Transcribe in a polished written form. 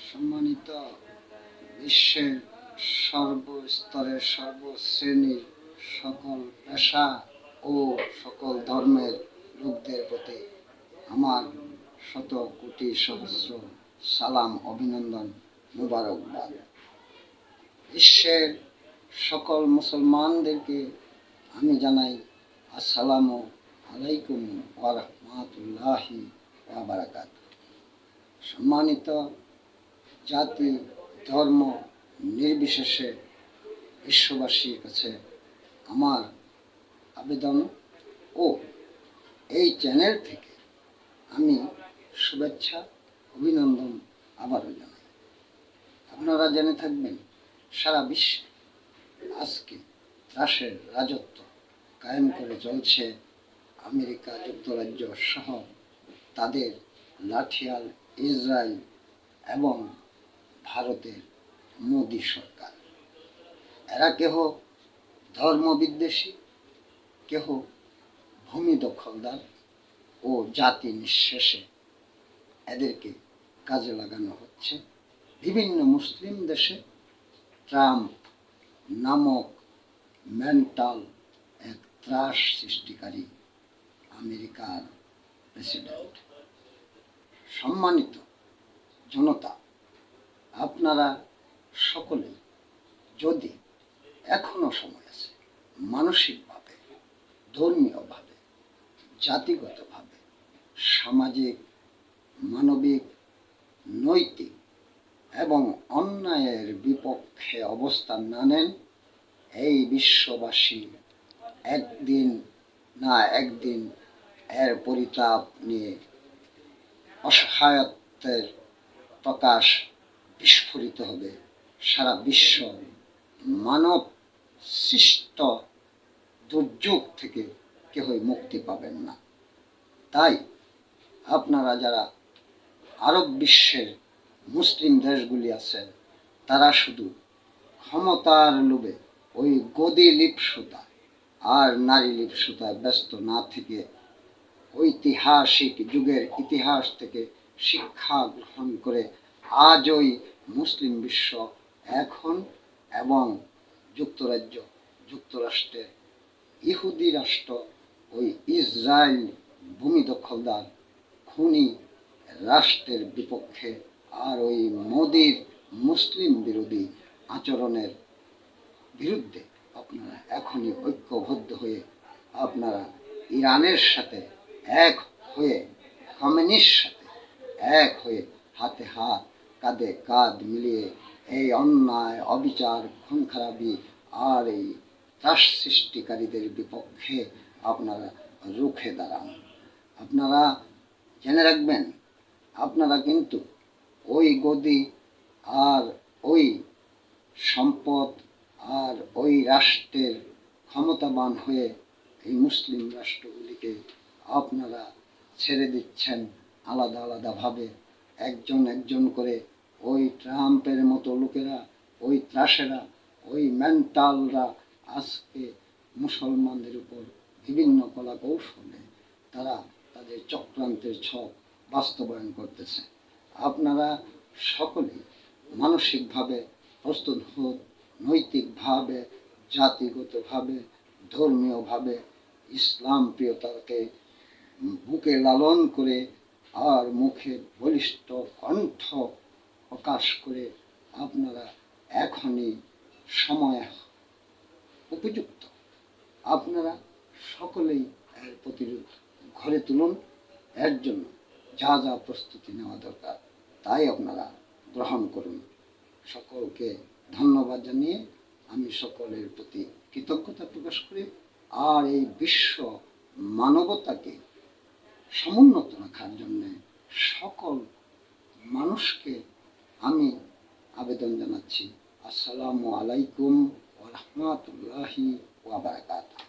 সম্মানিত বিশ্বের সর্বস্তরের সর্বশ্রেণীর সকল পেশা ও সকল ধর্মের লোকদের প্রতি আমার শত কোটি সহস্র সালাম, অভিনন্দন, মুবারকবাদ। বিশ্বের সকল মুসলমানদেরকে আমি জানাই আসসালামু আলাইকুম ওয়া রাহমাতুল্লাহি ওয়া বারাকাতুহু। সম্মানিত জাতি ধর্ম নির্বিশেষে বিশ্ববাসীর কাছে আমার আবেদন ও এই চ্যানেল থেকে আমি শুভেচ্ছা অভিনন্দন আবারও জানাই। আপনারা জেনে থাকবেন, সারা বিশ্বে আজকে ত্রাসের রাজত্ব কায়েম করে চলছে আমেরিকা যুক্তরাজ্য সহ তাদের লাঠিয়াল ইসরায়েল এবং ভারতের মোদী সরকার। এরা কেহ ধর্মবিদ্বেষী, কেহ ভূমি দখলদার ও জাতি নিঃশেষে এদেরকে কাজে লাগানো হচ্ছে। বিভিন্ন মুসলিম দেশে ট্রাম্প নামক মেন্টাল এক ত্রাস সৃষ্টিকারী আমেরিকার প্রেসিডেন্ট। সম্মানিত জনতা, আপনারা সকলে যদি এখনো সময় আছে, মানসিকভাবে, ধর্মীয়ভাবে, জাতিগতভাবে, সামাজিক, মানবিক, নৈতিক এবং অন্যায়ের বিপক্ষে অবস্থান না নেন, এই বিশ্ববাসী একদিন না একদিন এর পরিতাপ নিয়ে অসহায়ত্বের প্রকাশ বিস্ফোরিত হবে। সারা বিশ্ব মানব সৃষ্ট দুর্যোগ থেকে কেহই মুক্তি পাবেন না। তাই আপনারা যারা আরব বিশ্বের মুসলিম দেশগুলি আছেন, তারা শুধু ক্ষমতার লোভে ওই গদি লিপ্সতা আর নারী লিপ্সতায় ব্যস্ত না থেকে ঐতিহাসিক যুগের ইতিহাস থেকে শিক্ষা গ্রহণ করে আজ ওই মুসলিম বিশ্ব এখন এবং যুক্তরাষ্ট্রের ইহুদি রাষ্ট্র ওই ইসরায়েল ভূমি দখলদার খুনি রাষ্ট্রের বিপক্ষে আর ওই মোদির মুসলিম বিরোধী আচরণের বিরুদ্ধে আপনারা এখনই ঐক্যবদ্ধ হয়ে আপনারা ইরানের সাথে এক হয়ে, কমিউনিস্ট সাথে এক হয়ে, হাতে হাত কাঁধে কাঁধ মিলিয়ে এই অন্যায়, অবিচার, খুন খারাপি আর এই ত্রাস সৃষ্টিকারীদের বিপক্ষে আপনারা রুখে দাঁড়ান। আপনারা জেনে রাখবেন, আপনারা কিন্তু ওই গদি আর ওই সম্পদ আর ওই রাষ্ট্রের ক্ষমতাবান হয়ে এই মুসলিম রাষ্ট্রগুলিকে আপনারা ছেড়ে দিচ্ছেন আলাদা আলাদাভাবে, একজন একজন করে। ওই ট্রাম্পের মতো লোকেরা, ওই ত্রাসেরা, ওই মেন্টালরা আজকে মুসলমানদের উপর বিভিন্ন কলা কৌশলে তারা তাদের চক্রান্তের ছক বাস্তবায়ন করতেছে। আপনারা সকলেই মানসিকভাবে প্রস্তুত হোক, নৈতিকভাবে, জাতিগতভাবে, ধর্মীয়ভাবে ইসলাম প্রিয়তাকে বুকে লালন করে আর মুখে বলিষ্ঠ কণ্ঠ প্রকাশ করে আপনারা এখনই সময় উপযুক্ত। আপনারা সকলেই এর প্রতিরোধ গড়ে তুলুন। এর জন্য যা যা প্রস্তুতি নেওয়া দরকার তাই আপনারা গ্রহণ করুন। সকলকে ধন্যবাদ জানিয়ে আমি সকলের প্রতি কৃতজ্ঞতা প্রকাশ করি আর এই বিশ্ব মানবতাকে সমুন্নত রাখার জন্য সকল মানুষকে আমি আবেদন জানাচ্ছি। আসসালামু আলাইকুম ওয়া রাহমাতুল্লাহি ওয়া বারাকাতুহু।